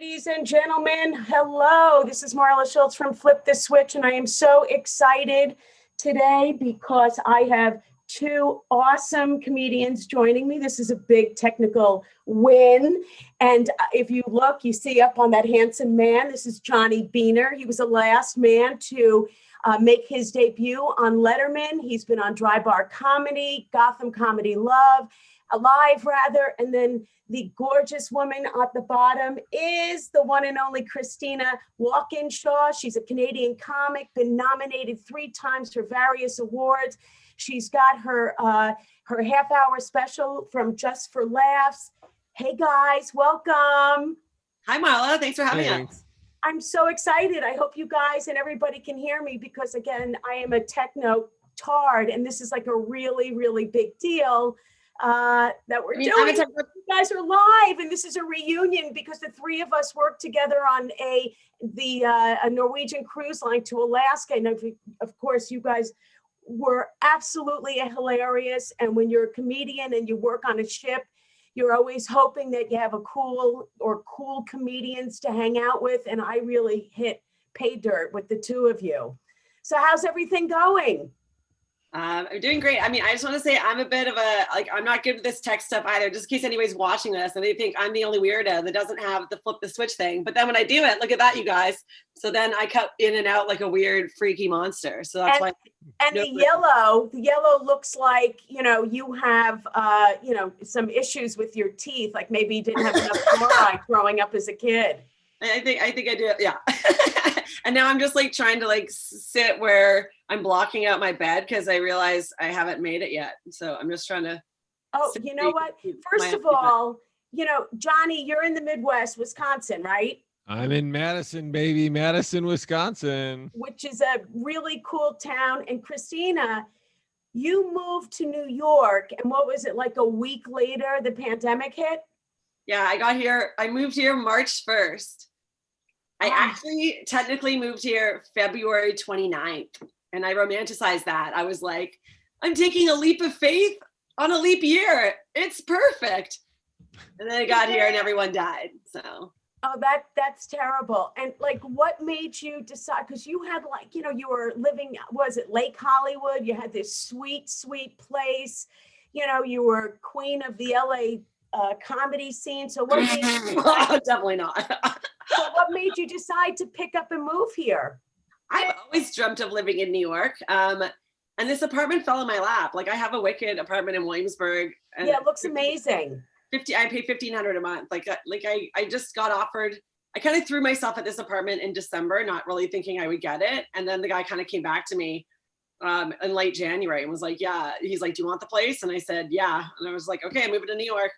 Ladies and gentlemen, hello. This is Marla Schultz from Flip the Switch, and I am so excited today because I have two awesome comedians joining me. This is a big technical win. And if you look, you see up on that handsome man, this is Johnny Beehner. He was the last man to make his debut on Letterman. He's been on Drybar Comedy, Gotham Comedy Live, and then the gorgeous woman at the bottom is the one and only Christina Walkinshaw. She's a Canadian comic, been nominated 3 times for various awards. She's got her half-hour special from Just for Laughs. Hey guys, welcome. Hi Marla, thanks for having us. I'm so excited. I hope you guys and everybody can hear me because again, I am a techno tard and this is like a really, really big deal that we're doing. You guys are live and this is a reunion because the 3 of us worked together on a Norwegian cruise line to Alaska. And of course, you guys were absolutely hilarious. And when you're a comedian and you work on a ship, you're always hoping that you have a cool comedians to hang out with. And I really hit pay dirt with the 2 of you. So how's everything going? I'm doing great. I mean, I just want to say I'm a bit of I'm not good with this tech stuff either, just in case anybody's watching this and they think I'm the only weirdo that doesn't have the flip the switch thing. But then when I do it, look at that, you guys. So then I cut in and out like a weird, freaky monster. So that's why. And the yellow looks like, you have, some issues with your teeth. Like maybe you didn't have enough fluoride growing up as a kid. I think I do. Yeah. And now I'm just like trying to sit where I'm blocking out my bed because I realize I haven't made it yet. So I'm just trying to. Oh, you know what? First of all, Johnny, you're in the Midwest, Wisconsin, right? I'm in Madison, baby. Madison, Wisconsin. Which is a really cool town. And Christina, you moved to New York. And what was it, like a week later, the pandemic hit? Yeah, I moved here March 1st. I actually technically moved here February 29th. And I romanticized that. I was like, I'm taking a leap of faith on a leap year. It's perfect. And then I got here and everyone died. So. Oh, that's terrible. And what made you decide? Because you had you were living, was it Lake Hollywood? You had this sweet, sweet place. You were queen of the LA comedy scene. So what made you definitely not. So what made you decide to pick up and move here? I've always dreamt of living in New York. And this apartment fell in my lap. I have a wicked apartment in Williamsburg. And yeah, it looks amazing. I pay $1,500 a month. I just got offered, I kind of threw myself at this apartment in December, not really thinking I would get it. And then the guy kind of came back to me in late January and was like, yeah, he's like, do you want the place? And I said, yeah. And I was like, okay, I'm moving to New York.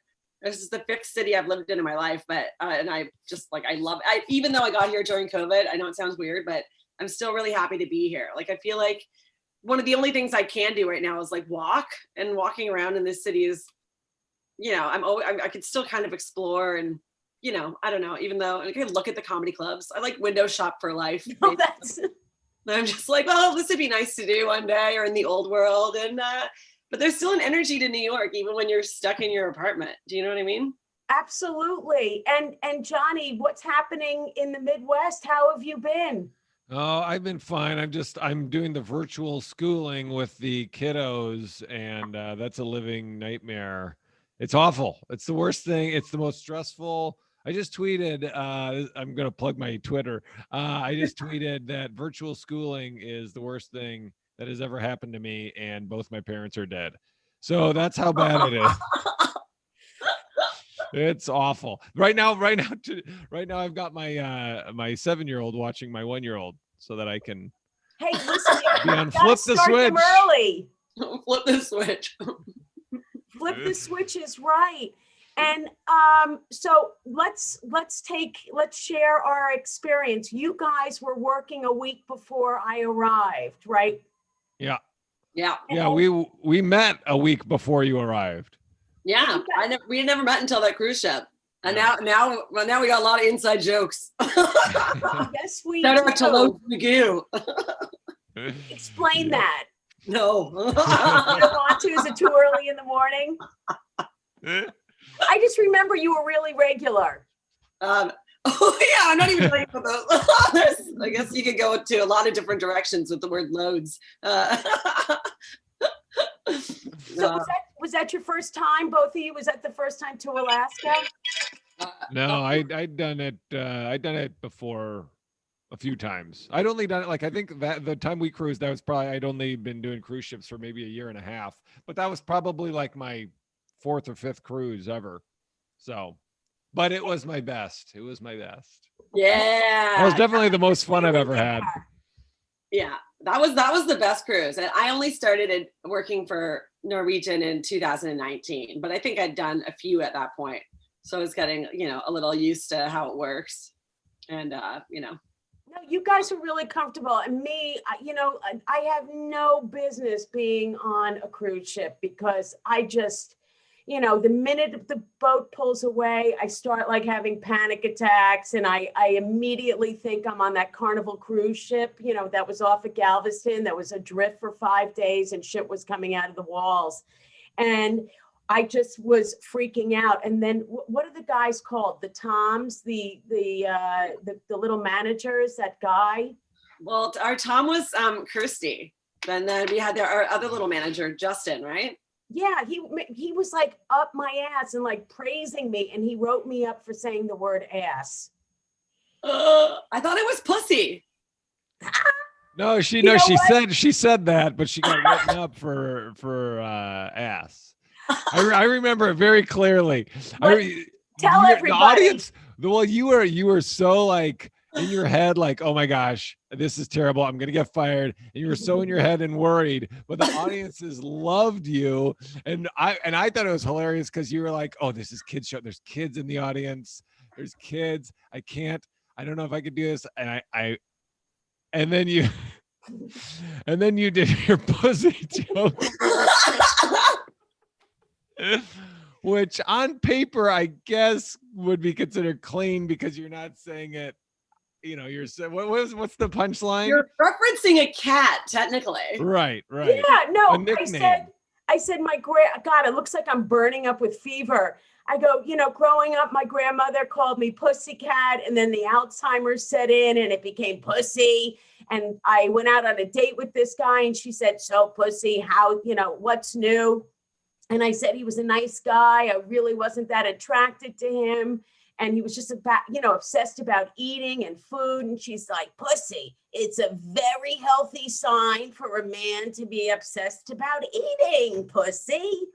This is the 5th city I've lived in my life, but, and I just I love it. Even though I got here during COVID, I know it sounds weird, but I'm still really happy to be here. I feel like one of the only things I can do right now is walk, and walking around in this city is, I could still kind of explore and, I don't know, even though I can look at the comedy clubs. I window shop for life. Oh, I'm just this would be nice to do one day or in the old world. And, but there's still an energy to New York, even when you're stuck in your apartment. Do you know what I mean? Absolutely. And Johnny, what's happening in the Midwest? How have you been? Oh, I've been fine. I'm doing the virtual schooling with the kiddos, and that's a living nightmare. It's awful. It's the worst thing. It's the most stressful. I just tweeted, I'm going to plug my Twitter. I just tweeted that virtual schooling is the worst thing that has ever happened to me, and both my parents are dead. So that's how bad it is. It's awful. Right now, I've got my 7-year-old watching my 1-year-old so that I can. Hey, listen, be on flip the switch. Early. Flip the switch. Flip the switch is right. And so let's share our experience. You guys were working a week before I arrived, right? Yeah. Yeah. Yeah. We met a week before you arrived. Yeah. We had never met until that cruise ship. And now we got a lot of inside jokes. Yes, we do. Shout out to Low Magoo. Explain that. No. You don't want to? Is it too early in the morning? I just remember you were really regular. Oh yeah, I'm not even talking about those. I guess you could go to a lot of different directions with the word loads. So was that your first time, both of you? Was that the first time to Alaska? No, I'd done it before a few times. I'd only done it, like, I think that the time we cruised, that was probably, I'd only been doing cruise ships for maybe a year and a half, but that was probably like my 4th or 5th cruise ever. So, but it was my best. It was my best. Yeah. That was definitely the most fun I've ever had. Yeah, that was the best cruise. And I only started working for Norwegian in 2019, but I think I'd done a few at that point. So I was getting, a little used to how it works. And, No, you guys are really comfortable. And me, I have no business being on a cruise ship because I just, the minute the boat pulls away, I start like having panic attacks, and I immediately think I'm on that Carnival cruise ship, that was off of Galveston, that was adrift for 5 days and shit was coming out of the walls. And I just was freaking out. And then what are the guys called? The Toms, the little managers, that guy? Well, our Tom was Kirsty. And then we had our other little manager, Justin, right? Yeah, he was like up my ass and like praising me, and he wrote me up for saying the word ass. I thought it was pussy. No, she said that, but she got written up for ass. I remember it very clearly. Tell everybody. The audience. Well, you were so like in your head, like, oh my gosh, this is terrible, I'm gonna get fired. And you were so in your head and worried, but the audiences loved you. And I thought it was hilarious because you were like, oh, this is kids show. There's kids in the audience. There's kids. I don't know if I could do this. And then you did your pussy joke. Which on paper, I guess, would be considered clean because you're not saying it. You're saying, what's the punchline? You're referencing a cat, technically. Right. Yeah, no, A nickname. I said, God, it looks like I'm burning up with fever. I go, growing up, my grandmother called me Pussycat, and then the Alzheimer's set in and it became Pussy. And I went out on a date with this guy and she said, so Pussy, how, what's new? And I said, he was a nice guy. I really wasn't that attracted to him. And he was just about, obsessed about eating and food. And she's like, Pussy, it's a very healthy sign for a man to be obsessed about eating, Pussy.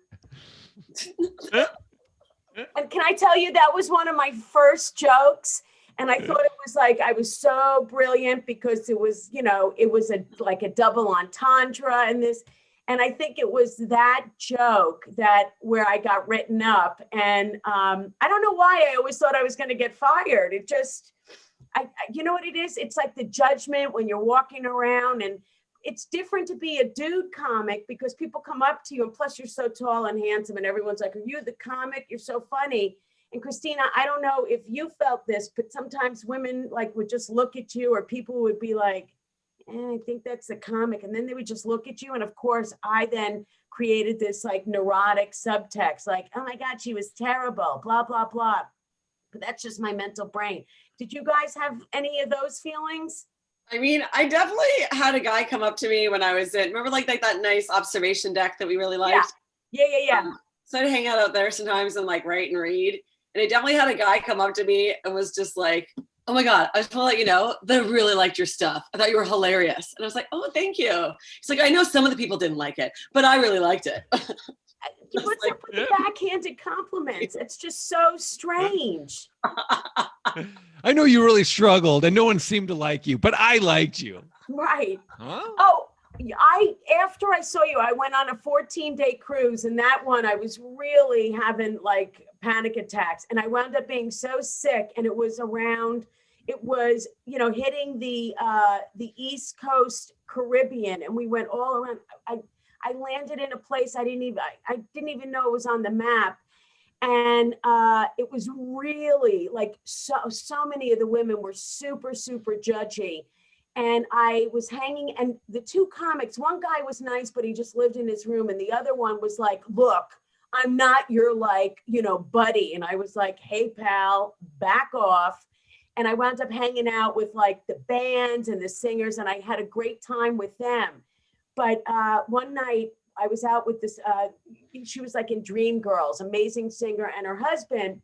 And can I tell you, that was one of my first jokes. And I thought it was like, I was so brilliant because it was, it was like a double entendre in this. And I think it was that joke where I got written up. And I don't know why I always thought I was going to get fired. It just, you know what it is? It's like the judgment when you're walking around, and it's different to be a dude comic because people come up to you, and plus you're so tall and handsome and everyone's like, are you the comic? You're so funny. And Christina, I don't know if you felt this, but sometimes women like would just look at you, or people would be like, I think that's the comic. And then they would just look at you. And of course, I then created this like neurotic subtext, like, oh my God, she was terrible, blah, blah, blah. But that's just my mental brain. Did you guys have any of those feelings? I mean, I definitely had a guy come up to me when I was remember like that nice observation deck that we really liked? Yeah. So I'd hang out there sometimes and like write and read. And I definitely had a guy come up to me and was just like, oh my God, I just want to let you know that I really liked your stuff. I thought you were hilarious. And I was like, oh, thank you. He's like, I know some of the people didn't like it, but I really liked it. What's up with the backhanded compliments? It's just so strange. I know you really struggled and no one seemed to like you, but I liked you. Right. Huh? Oh, after I saw you, I went on a 14-day cruise, and that one I was really having like panic attacks, and I wound up being so sick, and it was hitting the East Coast Caribbean, and we went all around. I landed in a place I didn't even know it was on the map. And it was really like so many of the women were super, super judgy. And I was hanging, and the two comics, one guy was nice, but he just lived in his room. And the other one was like, look, I'm not your buddy. And I was like, hey, pal, back off. And I wound up hanging out with like the bands and the singers, and I had a great time with them. But one night I was out with this, she was like in Dreamgirls, amazing singer, and her husband.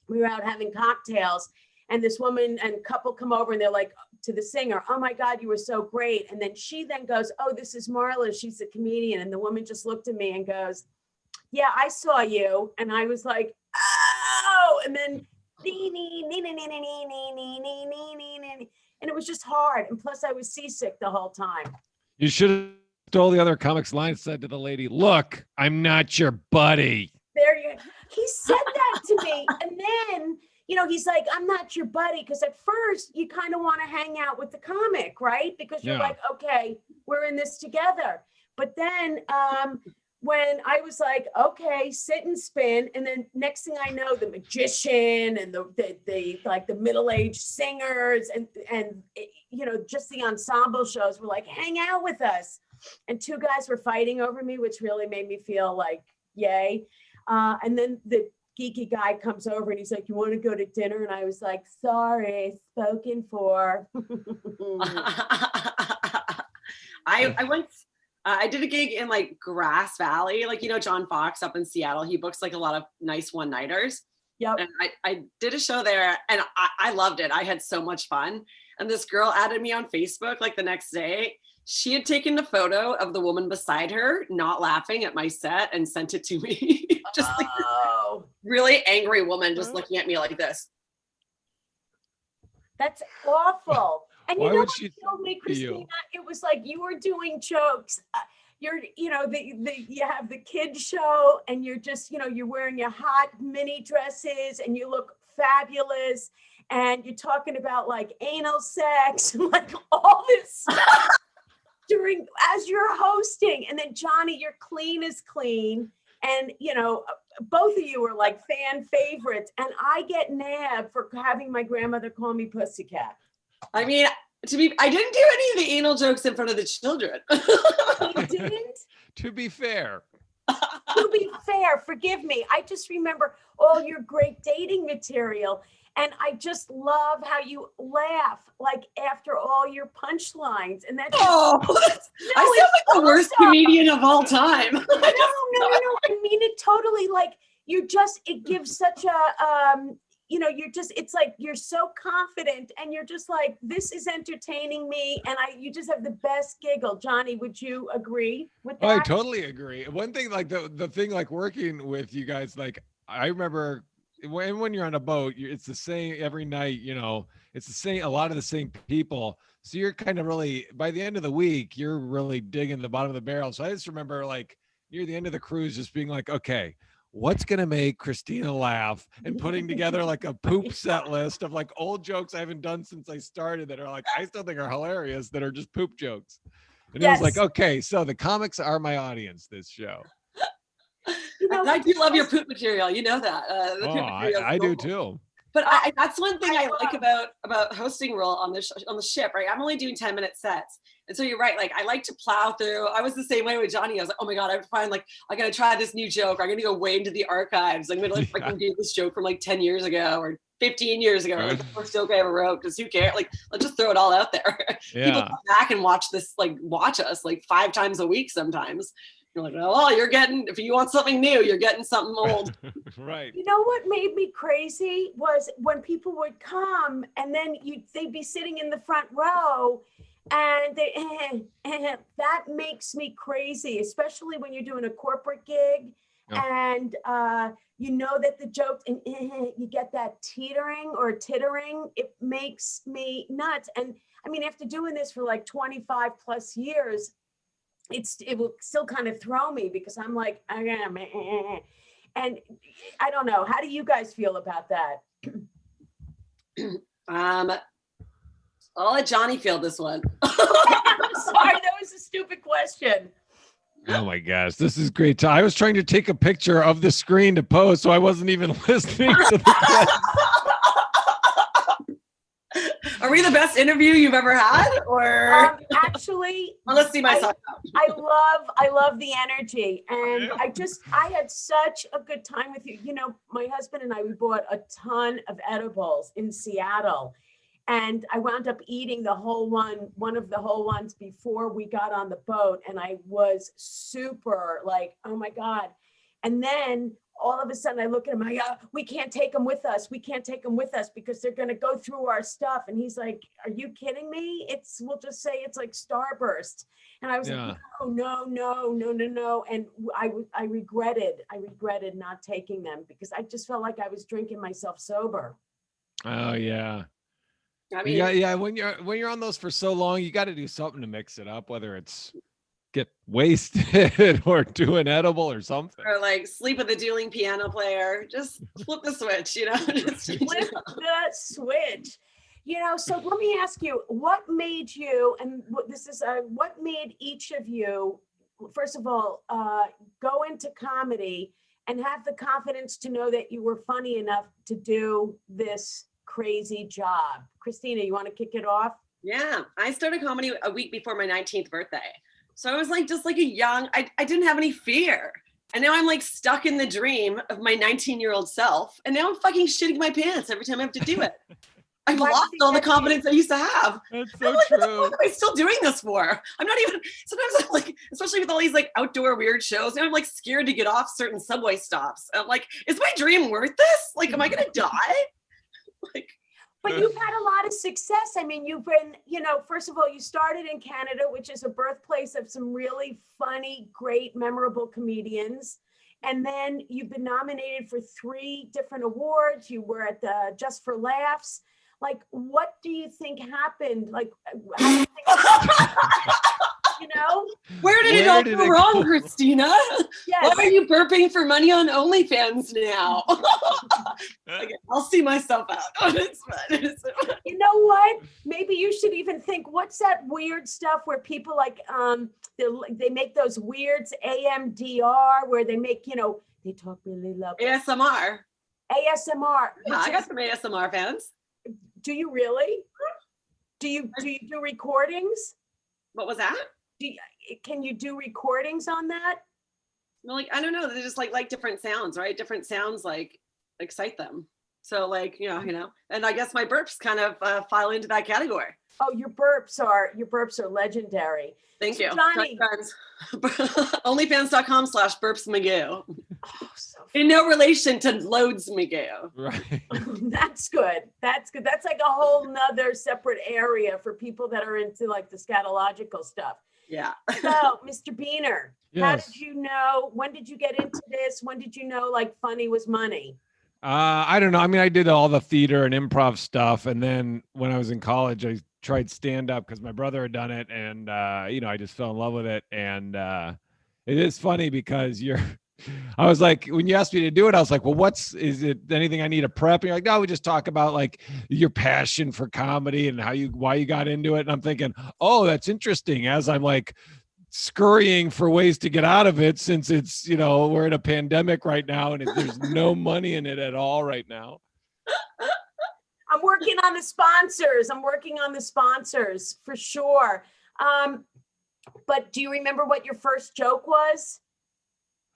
We were out having cocktails, and this woman and couple come over and they're like to the singer, "Oh my God, you were so great." And then she then goes, "Oh, this is Marla. She's a comedian." And the woman just looked at me and goes, "Yeah, I saw you." And I was like, "Oh," and then and it was just hard. And plus I was seasick the whole time. You should have stole the other comic's line, said to the lady, "Look, I'm not your buddy." There you go. He said that to me. And then, you know, he's like, "I'm not your buddy." Because at first you kind of want to hang out with the comic, right? Because you're like, okay, we're in this together. But then when I was like, okay, sit and spin. And then next thing I know, the magician and the like the middle-aged singers and you know, just the ensemble shows were like, "Hang out with us." And two guys were fighting over me, which really made me feel like, yay. And then the geeky guy comes over and he's like, "You want to go to dinner?" And I was like, "Sorry, spoken for." I once, I did a gig in like Grass Valley, like, you know, John Fox up in Seattle, he books like a lot of nice one-nighters. Yep. And I did a show there and I loved it. I had so much fun. And this girl added me on Facebook like the next day. She had taken a photo of the woman beside her, not laughing at my set, and sent it to me. Just like this really angry woman just looking at me like this. That's awful. And Why you know would what she killed me, you? Christina? It was like you were doing jokes. You know, you have the kids show, and you're just, you know, you're wearing your hot mini dresses, and you look fabulous, and you're talking about like anal sex, and like all this stuff as you're hosting. And then Johnny, you're clean as clean. And, you know, both of you are like fan favorites. And I get nabbed for having my grandmother call me Pussycat. I mean, I didn't do any of the anal jokes in front of the children. You didn't? To be fair. To be fair, forgive me. I just remember all your great dating material. And I just love how you laugh like after all your punchlines. And that's I sound like the worst comedian of all time. No. I mean it totally. Like it gives such a you know, it's like you're so confident and you're just like, this is entertaining me, and you just have the best giggle. Johnny, would you agree with that? Oh, I totally agree. One thing, like the thing, like working with you guys, like I remember when you're on a boat, it's the same every night, you know, it's the same, a lot of the same people. So you're kind of really, by the end of the week, you're really digging the bottom of the barrel. So I just remember like near the end of the cruise, just being like, okay, what's going to make Christina laugh, and putting together like a poop set list of like old jokes I haven't done since I started that are like, I still think are hilarious, that are just poop jokes. And it was like, okay, so the comics are my audience this show. You know, I do love your poop material. You know that. I do too. But that's one thing I like about hosting role on the ship, right? I'm only doing 10-minute sets. And so you're right. Like I like to plow through. I was the same way with Johnny. I was like, oh my God, I find like, I got to try this new joke. I'm going to go way into the archives. I'm going to like freaking do this joke from like 10 years ago or 15 years ago. Like the first joke I ever wrote, because who cares? Like, let's just throw it all out there. Yeah. People come back and watch us like 5 times a week sometimes. You're like, oh, you're getting, if you want something new, you're getting something old. Right. You know what made me crazy was when people would come and then they'd be sitting in the front row, and that makes me crazy, especially when you're doing a corporate gig. Yeah. And you know that the joke, and you get that teetering or tittering, it makes me nuts. And I mean, after doing this for like 25 plus years, it will still kind of throw me, because I'm like, and I don't know. How do you guys feel about that? I'll let Johnny field this one. I'm sorry, that was a stupid question. Oh my gosh, this is great. I was trying to take a picture of the screen to post, so I wasn't even listening to the question. Are we the best interview you've ever had, or actually? Well, let's see myself out. I love the energy, and I had such a good time with you. You know, my husband and I, we bought a ton of edibles in Seattle, And I wound up eating one of the whole ones before we got on the boat. And I was super like, oh my God. And then all of a sudden I look at him, we can't take them with us. We can't take them with us because they're going to go through our stuff. And he's like, are you kidding me? We'll just say it's like Starburst. And I was like, no. And I regretted not taking them because I just felt like I was drinking myself sober. Oh yeah. I mean, yeah. When you're on those for so long, you got to do something to mix it up, whether it's get wasted or do an edible or something. Or like sleep with a dueling piano player. Just flip the switch, Just flip the switch. So let me ask you, what made you, and what made each of you, first of all, go into comedy and have the confidence to know that you were funny enough to do this crazy job? Christina, you want to kick it off? Yeah, I started comedy a week before my 19th birthday. So I was like, just like a young, I didn't have any fear. And now I'm like stuck in the dream of my 19-year-old self. And now I'm fucking shitting my pants every time I have to do it. I've lost all the confidence I used to have. That's so like, true. What the fuck am I still doing this for? I'm not even, sometimes I'm like, especially with all these like outdoor weird shows, and I'm like scared to get off certain subway stops. And I'm like, is my dream worth this? Like, am I gonna die? But you've had a lot of success. I mean, you've been, first of all, you started in Canada, which is a birthplace of some really funny, great, memorable comedians. And then you've been nominated for 3 different awards. You were at the Just for Laughs. Like, what do you think happened? Like, how do you think Where did it all go wrong, Christina? Yes. Why are you burping for money on OnlyFans now? I'll see myself out. Oh, it's fun. You know what? Maybe you should even think, what's that weird stuff where people like, they make those weirds, AMDR, where they make, they talk really low. ASMR. ASMR. Yeah, I got some ASMR fans. Do you really? Do you do recordings? What was that? Can you do recordings on that? Well, I don't know. They just like different sounds, right? Different sounds like excite them. So and I guess my burps kind of file into that category. Oh, your burps are legendary. Thank you. Johnny. Onlyfans.com/burpsmagoo. Oh, so in no relation to Loads Magoo. Right. That's good. That's like a whole nother separate area for people that are into like the scatological stuff. Yeah. So, Mr. Beehner, How Yes. did you know? When did you get into this? When did you know like funny was money? I don't know. I mean, I did all the theater and improv stuff. And then when I was in college, I tried stand up because my brother had done it. And, I just fell in love with it. And it is funny because I was like, when you asked me to do it, I was like, well, is it anything I need to prep? And you're like, no, we just talk about like your passion for comedy and why you got into it. And I'm thinking, oh, that's interesting. As I'm like scurrying for ways to get out of it, since it's, we're in a pandemic right now and there's no money in it at all right now. I'm working on the sponsors for sure. But do you remember what your first joke was?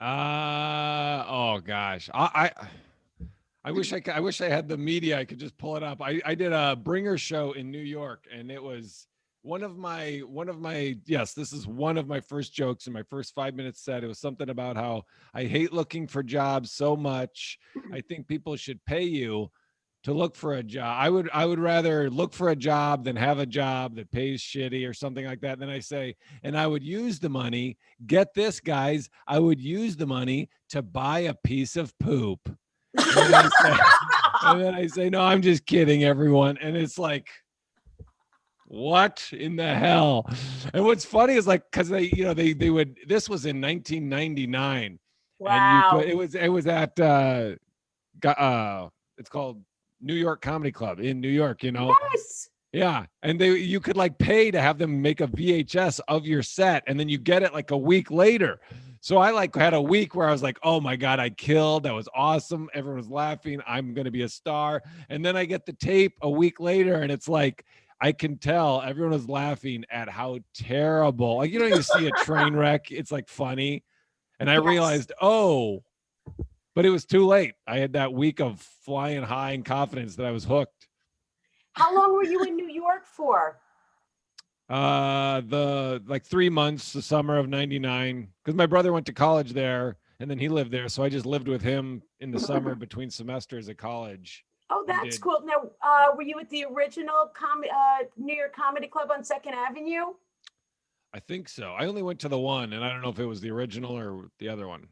Oh gosh. I wish I had the media. I could just pull it up. I did a bringer show in New York, and it was one of my this is one of my first jokes in my first 5-minute set. It was something about how I hate looking for jobs so much. I think people should pay you to look for a job. I would rather look for a job than have a job that pays shitty or something like that. And then I say, and I would use the money, get this guys, I would use the money to buy a piece of poop. And then I say, no, I'm just kidding, everyone. And it's like, what in the hell? And what's funny is like, cause they would, this was in 1999. Wow. And it was at, it's called New York Comedy Club in New York, Yes. Yeah. And you could like pay to have them make a VHS of your set, and then you get it like a week later. So I like had a week where I was like, oh my God, I killed. That was awesome. Everyone was laughing. I'm going to be a star. And then I get the tape a week later, and it's like, I can tell everyone was laughing at how terrible, like, you see a train wreck. It's like funny. And I realized, but it was too late. I had that week of flying high and confidence that I was hooked. How long were you in New York for? The like 3 months, the summer of '99, because my brother went to college there and then he lived there. So I just lived with him in the summer between semesters at college. Oh, and that's did- cool. Now, were you at the original New York Comedy Club on Second Avenue? I think so. I only went to the one, and I don't know if it was the original or the other one.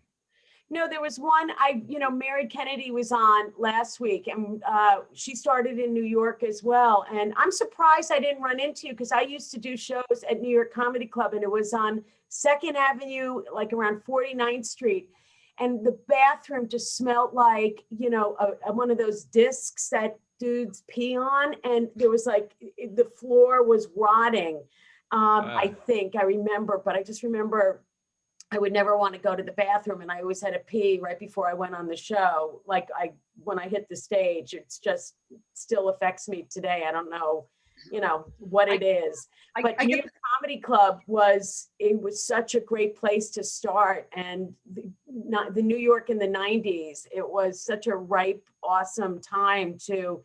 No, there was one, Mary Kennedy was on last week, and she started in New York as well. And I'm surprised I didn't run into you, because I used to do shows at New York Comedy Club, and it was on Second Avenue, like around 49th Street. And the bathroom just smelled like, one of those discs that dudes pee on. And there was like, the floor was rotting. I think I remember, but I just remember I would never want to go to the bathroom, and I always had to pee right before I went on the show. Like when I hit the stage, it's just still affects me today. I don't know, what it is. But New York Comedy Club was such a great place to start. And the New York in the 90s, it was such a ripe, awesome time to,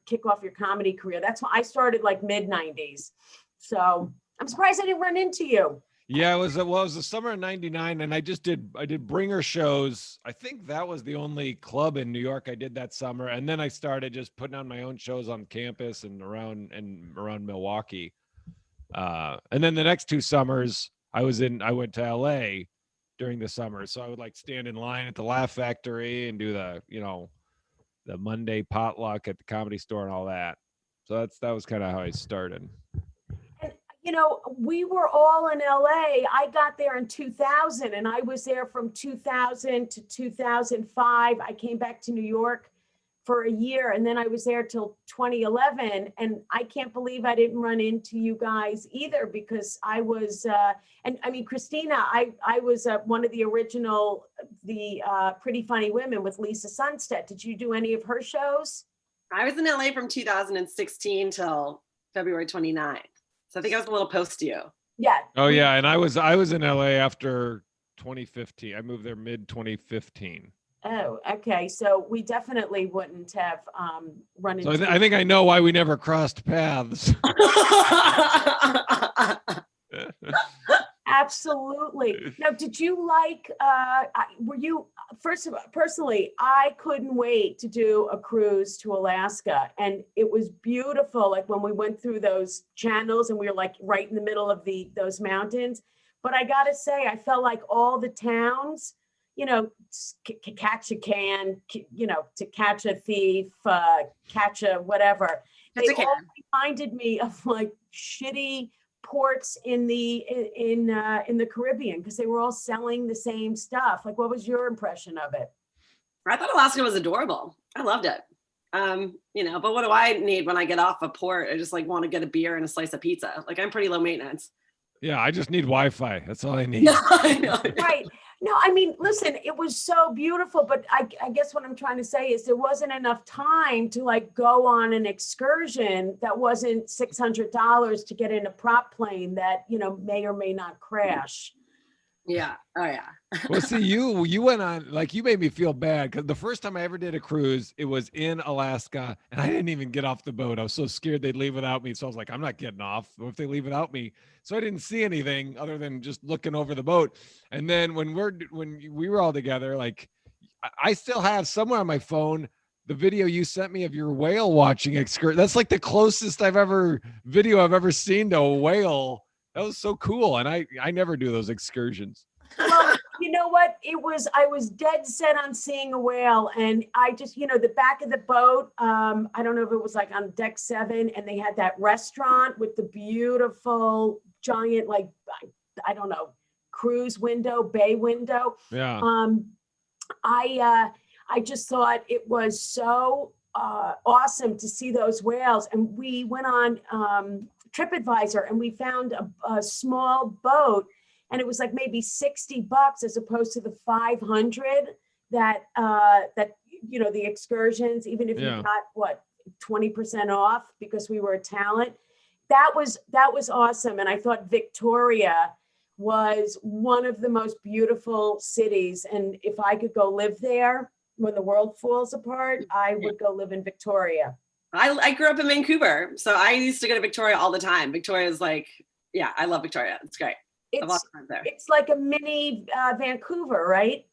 kick off your comedy career. That's why I started like mid 90s. So I'm surprised I didn't run into you. Yeah, it was the summer of '99, and I did bringer shows. I think that was the only club in New York I did that summer, and then I started just putting on my own shows on campus and around Milwaukee. And then the next 2 summers I went to LA during the summer, so I would like stand in line at the Laugh Factory and do the the Monday potluck at the Comedy Store and all that. So that was kind of how I started. We were all in LA. I got there in 2000, and I was there from 2000 to 2005. I came back to New York for a year, and then I was there till 2011. And I can't believe I didn't run into you guys either, because I was, Christina, I was one of the original, Pretty Funny Women with Lisa Sunstead. Did you do any of her shows? I was in LA from 2016 till February 29th. So I think I was a little post to you. Yeah. Oh yeah, and I was in LA after 2015. I moved there mid 2015. Oh, okay. So we definitely wouldn't have run into. So I think I know why we never crossed paths. Absolutely. Now, did you like, were you, first of all, personally, I couldn't wait to do a cruise to Alaska, and it was beautiful. Like when we went through those channels and we were like right in the middle of those mountains. But I gotta say, I felt like all the towns, catch a can, to catch a thief, catch a whatever. They all reminded me of like shitty ports in the Caribbean, because they were all selling the same stuff. Like, what was your impression of it? I thought Alaska was adorable. I loved it. But what do I need when I get off a port? I just like want to get a beer and a slice of pizza. Like, I'm pretty low maintenance. Yeah, I just need Wi-Fi. That's all I need. Right. No, I mean, listen, it was so beautiful, but I guess what I'm trying to say is there wasn't enough time to like go on an excursion that wasn't $600 to get in a prop plane that, may or may not crash. Yeah. Oh yeah. Well, see, you went on, like, you made me feel bad, because the first time I ever did a cruise, it was in Alaska, and I didn't even get off the boat. I was so scared they'd leave without me. So I was like, I'm not getting off. What if they leave without me? So I didn't see anything other than just looking over the boat. And then when we were all together, like, I still have somewhere on my phone the video you sent me of your whale watching excursion. That's like the closest I've ever seen to a whale. That was so cool. And I never do those excursions. Well, you know what? I was dead set on seeing a whale, and I just, the back of the boat, I don't know if it was like on deck 7, and they had that restaurant with the beautiful giant, like, I don't know, cruise window, bay window. Yeah. I just thought it was so awesome to see those whales. And we went on TripAdvisor, and we found a small boat, and it was like maybe $60 as opposed to the 500 that the excursions, even if you got 20% off because we were a talent. That was awesome. And I thought Victoria was one of the most beautiful cities. And if I could go live there when the world falls apart, I would go live in Victoria. I grew up in Vancouver, so I used to go to Victoria all the time. Victoria's like, yeah, I love Victoria. It's great. I've lost time there. It's like a mini Vancouver, right?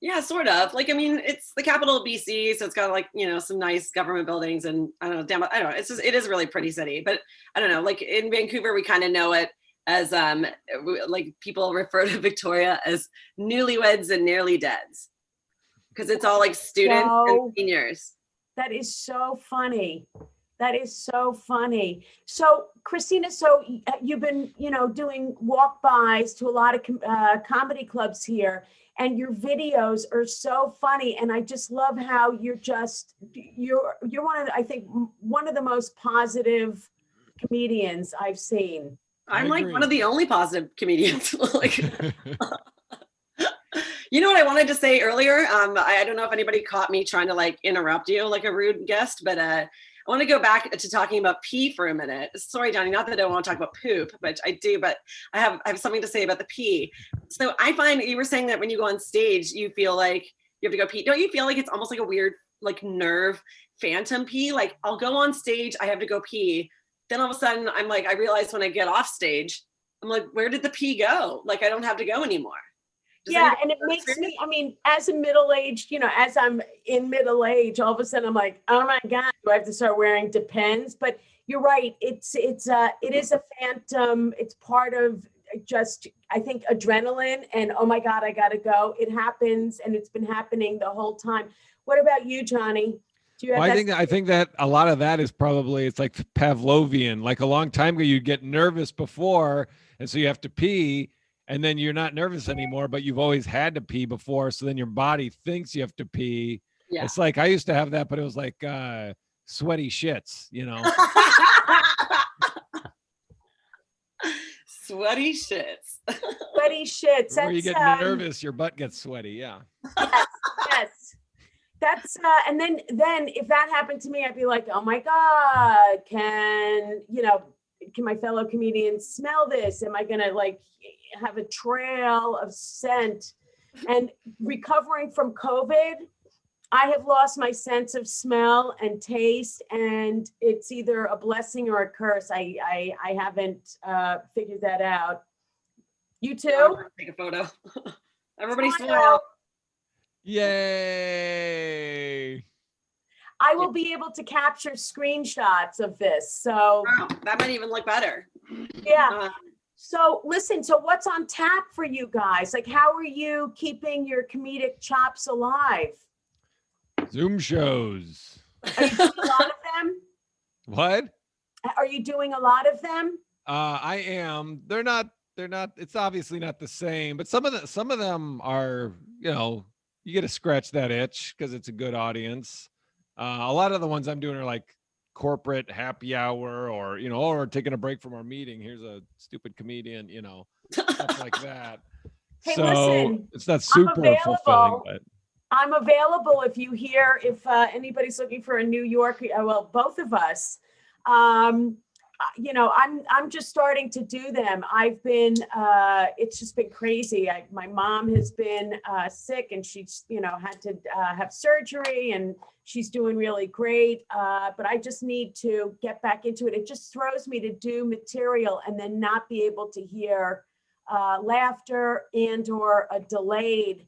Yeah, sort of. Like, I mean, it's the capital of BC, so it's got like, you know, some nice government buildings, and I don't know, I don't know. It is a really pretty city, but I don't know. Like in Vancouver, we kind of know it as like people refer to Victoria as newlyweds and nearly deads, because it's all like students and seniors. That is so funny. That is so funny. So Christina, so you've been, you know, doing walk-bys to a lot of comedy clubs here, and your videos are so funny. And I just love how you're one of the, I think one of the most positive comedians I've seen. I'm like one of the only positive comedians. Like, you know what I wanted to say earlier? I don't know if anybody caught me trying to like interrupt you like a rude guest, but I want to go back to talking about pee for a minute. Sorry, Johnny, not that I don't want to talk about poop, but I do, but I have something to say about the pee. So I find you were saying that when you go on stage, you feel like you have to go pee. Don't you feel like it's almost like a weird like nerve phantom pee? Like I'll go on stage, I have to go pee. Then all of a sudden I'm like, I realize when I get off stage, I'm like, where did the pee go? Like I don't have to go anymore. Yeah, and it makes me, I mean, as a middle-aged, you know, as I'm in middle age, all of a sudden I'm like, oh my God, do I have to start wearing Depends? But you're right, it is a phantom. It's part of just, I think, adrenaline and, oh my God, I gotta go. It happens, and it's been happening the whole time. What about you, Johnny? Do you have I think that a lot of that is probably, it's like Pavlovian. Like a long time ago, you'd get nervous before, and so you have to pee. And then you're not nervous anymore, but you've always had to pee before. So then your body thinks you have to pee. Yeah. It's like, I used to have that, but it was like sweaty shits, you know? Sweaty shits. Sweaty shits. Where you get nervous, your butt gets sweaty. Yeah. Yes. That's, and then if that happened to me, I'd be like, oh my God, can my fellow comedians smell this? Am I going to like have a trail of scent? And recovering from COVID, I have lost my sense of smell and taste, and it's either a blessing or a curse. I haven't figured that out. You too? Take a photo. Everybody smile. Yay. I will be able to capture screenshots of this. So wow, that might even look better. Yeah. So listen, so what's on tap for you guys? Like, how are you keeping your comedic chops alive? Zoom shows. Are you doing a lot of them? What? Are you doing a lot of them? I am. They're not, it's obviously not the same, but some of them are, you know, you get to scratch that itch because it's a good audience. A lot of the ones I'm doing are like corporate happy hour, or, you know, or taking a break from our meeting. Here's a stupid comedian, you know, stuff like that. Hey, so listen, it's not super fulfilling, but I'm available if anybody's looking for a New York, well, both of us. You know, I'm just starting to do them. I've been, it's just been crazy. My mom has been sick, and she's, you know, had to have surgery, and she's doing really great. But I just need to get back into it. It just throws me to do material and then not be able to hear laughter and or a delayed,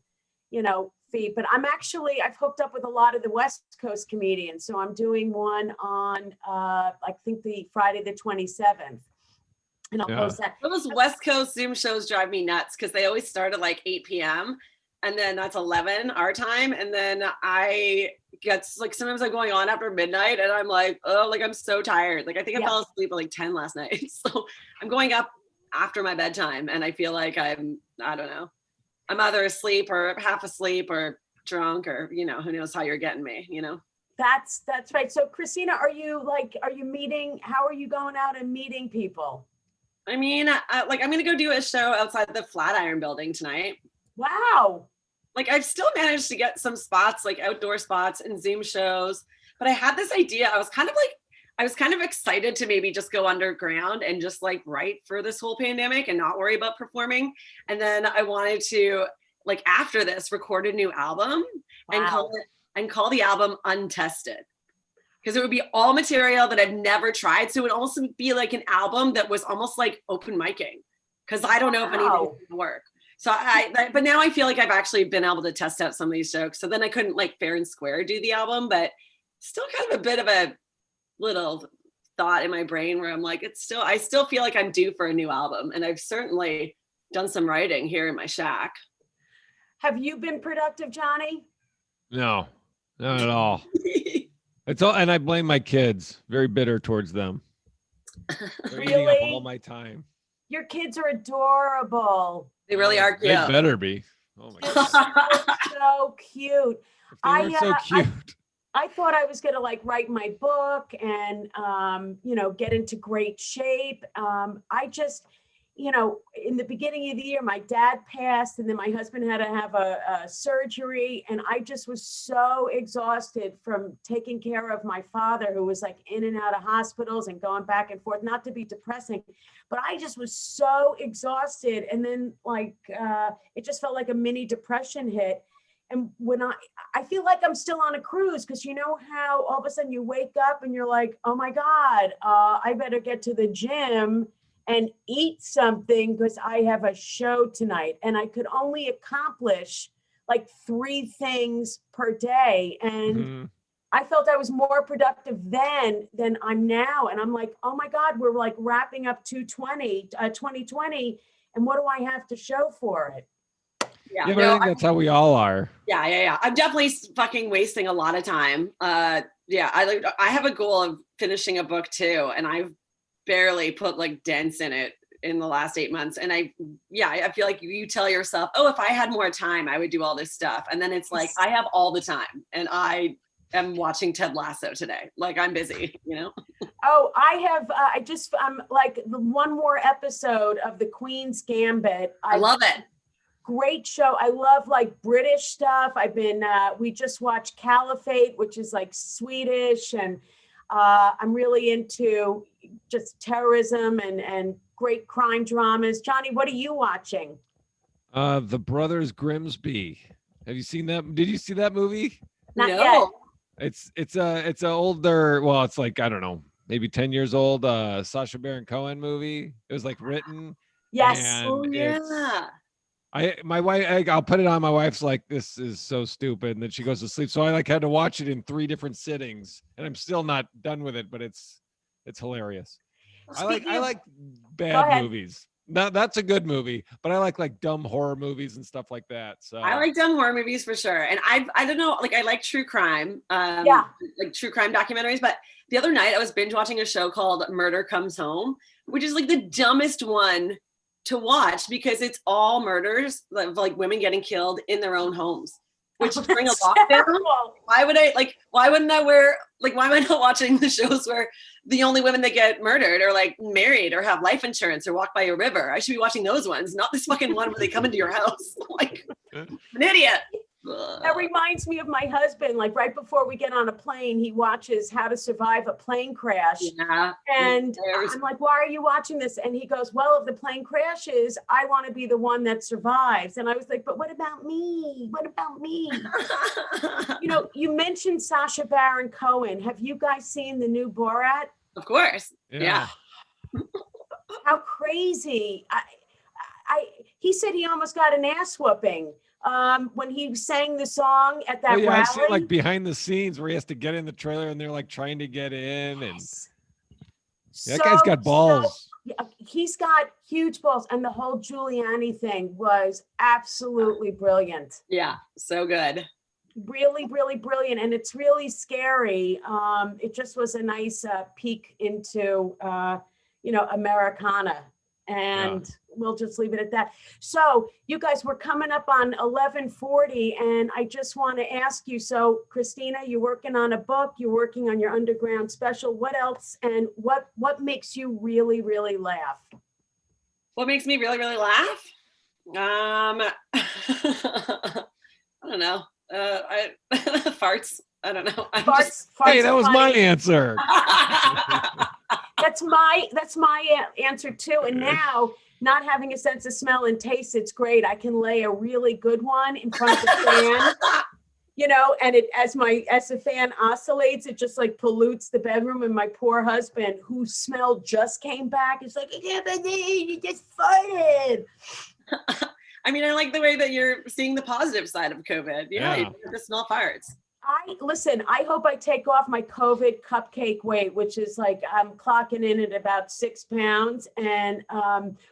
you know, feed. But I've hooked up with a lot of the West Coast comedians. So I'm doing one on, I think the Friday the 27th. And I'll post that. Those West Coast Zoom shows drive me nuts because they always start at like 8 p.m. and then that's 11 our time. And then I get like, sometimes I'm going on after midnight and I'm like, oh, like I'm so tired. Like I think I fell asleep at like 10 last night. So I'm going up after my bedtime and I feel like I don't know. I'm either asleep or half asleep or drunk, or, you know, who knows how you're getting me, you know? That's right. So Christina, how are you going out and meeting people? I mean, I'm going to go do a show outside the Flatiron building tonight. Wow. Like I've still managed to get some spots, like outdoor spots and Zoom shows, but I had this idea. I was kind of excited to maybe just go underground and just like write for this whole pandemic and not worry about performing. And then I wanted to, like, after this, record a new album and call the album Untested. because it would be all material that I've never tried. So it would also be like an album that was almost like open micing, because I don't know if anything would work. So but now I feel like I've actually been able to test out some of these jokes. So then I couldn't like fair and square do the album, but still kind of a bit of a little thought in my brain where I'm like, I still feel like I'm due for a new album. And I've certainly done some writing here in my shack. Have you been productive, Johnny? No, not at all. It's all, and I blame my kids. Very bitter towards them. They're eating up all my time. Your kids are adorable. They really are cute. They better be. Oh my God. So cute. They were so cute. I thought I was going to like write my book and, get into great shape. I just, in the beginning of the year, my dad passed and then my husband had to have a surgery. And I just was so exhausted from taking care of my father, who was like in and out of hospitals and going back and forth, not to be depressing, but I just was so exhausted. And then it just felt like a mini depression hit. And when I feel like I'm still on a cruise, because you know how all of a sudden you wake up and you're like, oh my God, I better get to the gym and eat something because I have a show tonight. And I could only accomplish like 3 things per day. And I felt I was more productive then than I'm now. And I'm like, oh my God, we're like wrapping up 2020. And what do I have to show for it? Yeah, but I think that's how we all are. Yeah. I'm definitely fucking wasting a lot of time. I have a goal of finishing a book too, and I've barely put like dents in it in the last 8 months. And I feel like you tell yourself, oh, if I had more time, I would do all this stuff. And then it's like, I have all the time, and I am watching Ted Lasso today. Like, I'm busy, Oh, I have, I'm like one more episode of the Queen's Gambit. I love it. Great show. I love like British stuff. We just watched Caliphate, which is like Swedish. And I'm really into just terrorism and great crime dramas. Johnny, what are you watching? The Brothers Grimsby. Have you seen that? Did you see that movie? Not yet. It's a older, well, it's like, I don't know, maybe 10 years old, Sacha Baron Cohen movie. It was like written. Yes. Oh yeah. My wife, I'll put it on. My wife's like, this is so stupid. And then she goes to sleep. So I had to watch it in 3 different sittings, and I'm still not done with it, but it's hilarious. I like bad movies. That's a good movie, but I like dumb horror movies and stuff like that. So I like dumb horror movies for sure. And I don't know, like I like true crime, like true crime documentaries. But the other night I was binge watching a show called Murder Comes Home, which is like the dumbest one to watch, because it's all murders of like women getting killed in their own homes, which during a lockdown, why am I not watching the shows where the only women that get murdered are like married or have life insurance or walk by a river? I should be watching those ones, not this fucking one where they come into your house. Like, an idiot. That reminds me of my husband. Like right before we get on a plane, he watches How to Survive a Plane Crash. Yeah. And I'm like, why are you watching this? And he goes, well, if the plane crashes, I want to be the one that survives. And I was like, but what about me? What about me? You mentioned Sacha Baron Cohen. Have you guys seen the new Borat? Of course. Yeah. How crazy. He said he almost got an ass whooping. When he sang the song at that rally. I see it like behind the scenes where he has to get in the trailer and they're like trying to get in. And that guy's got balls. He's got huge balls. And the whole Giuliani thing was absolutely brilliant. Yeah, so good. Really, really brilliant. And it's really scary. It just was a nice peek into, Americana. And we'll just leave it at that. So you guys, we're coming up on 11:40, and I just want to ask you, so Christina, you're working on a book, you're working on your underground special. What else? And what makes you really, really laugh? What makes me really, really laugh? I don't know. Farts. I don't know. Farts hey, that was my answer. That's my answer too. And now, not having a sense of smell and taste, it's great. I can lay a really good one in front of the fan you know, and as the fan oscillates, it just like pollutes the bedroom. And my poor husband, who smell just came back, is like, I can't believe you just farted. I mean, I like the way that you're seeing the positive side of COVID. Yeah. You just smell farts. I hope I take off my COVID cupcake weight, which is like, I'm clocking in at about 6 pounds. And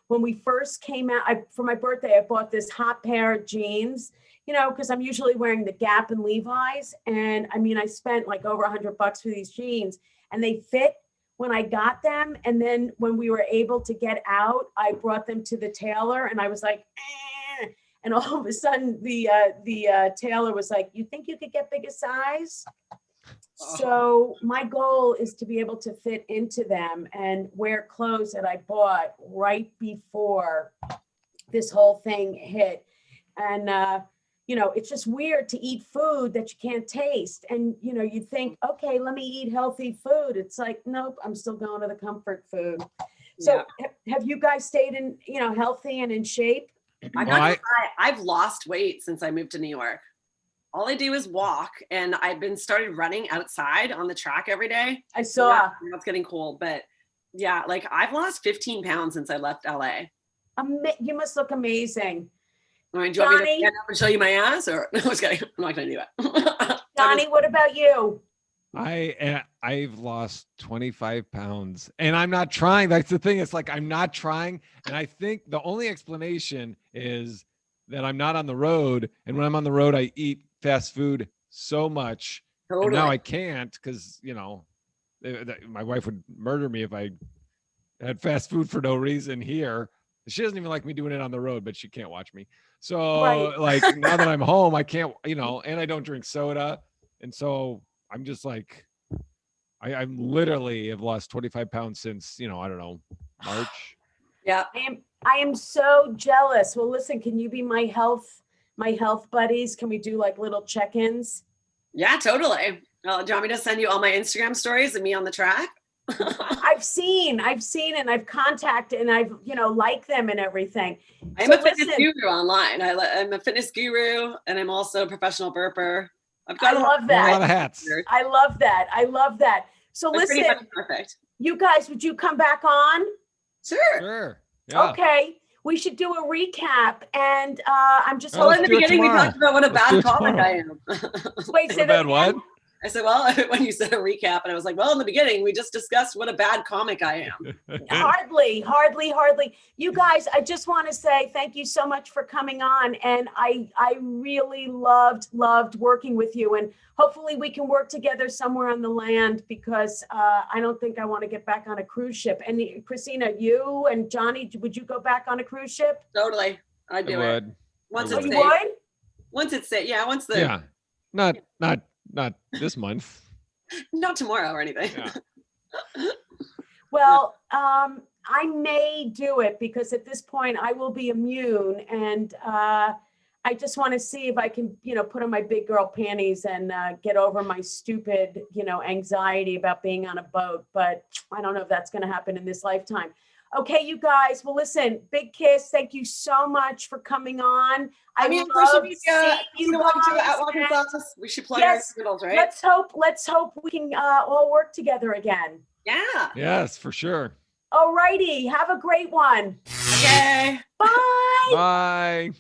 when we first came out, for my birthday, I bought this hot pair of jeans, you know, because I'm usually wearing the Gap and Levi's. And I mean, I spent like over $100 for these jeans, and they fit when I got them. And then when we were able to get out, I brought them to the tailor, and I was like, eh. And all of a sudden the tailor was like, you think you could get bigger size? So my goal is to be able to fit into them and wear clothes that I bought right before this whole thing hit. And, you know, it's just weird to eat food that you can't taste. And, you know, you think, okay, let me eat healthy food. It's like, nope, I'm still going to the comfort food. So have you guys stayed in, you know, healthy and in shape? I've lost weight since I moved to New York. All I do is walk, and I've been started running outside on the track every day. I saw. It's getting cold, but yeah, like I've lost 15 pounds since I left LA. You must look amazing. I mean, do you want me to stand up and show you my ass, or no? I was kidding. I'm not going to do it. Johnny, what about you? I've lost 25 pounds, and I'm not trying. That's the thing. It's like, I'm not trying. And I think the only explanation is that I'm not on the road. And when I'm on the road, I eat fast food so much. Totally. And now I can't, because, you know, my wife would murder me if I had fast food for no reason here. She doesn't even like me doing it on the road, but she can't watch me. So like now that I'm home, I can't, you know, and I don't drink soda. And so I'm just like, I'm literally have lost 25 pounds since, you know, I don't know, March. Yeah. I am so jealous. Well, listen, can you be my health buddies? Can we do like little check-ins? Yeah, totally. Do you want me to send you all my Instagram stories of me on the track? I've seen and I've contacted and I've, you know, liked them and everything. I'm a fitness guru online. I'm a fitness guru, and I'm also a professional burper. I love that. A lot of hats. I love that. So listen, perfect. You guys, would you come back on? Sure. Yeah. Okay. We should do a recap. And I'm just in the beginning, we talked about what a bad comic I am. Wait, say that what? I said, well, when you said a recap, and I was like, well, in the beginning, we just discussed what a bad comic I am. Hardly. You guys, I just want to say thank you so much for coming on. And I really loved working with you. And hopefully we can work together somewhere on the land, because I don't think I want to get back on a cruise ship. And Christina, you and Johnny, would you go back on a cruise ship? Totally. I'd do it. Once it's safe. Would? Once it's safe. Yeah. Once the. Yeah. Not this month. Not tomorrow or anything. Yeah. Well, I may do it, because at this point I will be immune, and I just want to see if I can, you know, put on my big girl panties and get over my stupid, you know, anxiety about being on a boat. But I don't know if that's going to happen in this lifetime. Okay, you guys. Well, listen, big kiss. Thank you so much for coming on. I mean, we should play our riddles, right? Let's hope we can all work together again. Yeah. Yes, for sure. All righty. Have a great one. Okay. Bye. Bye.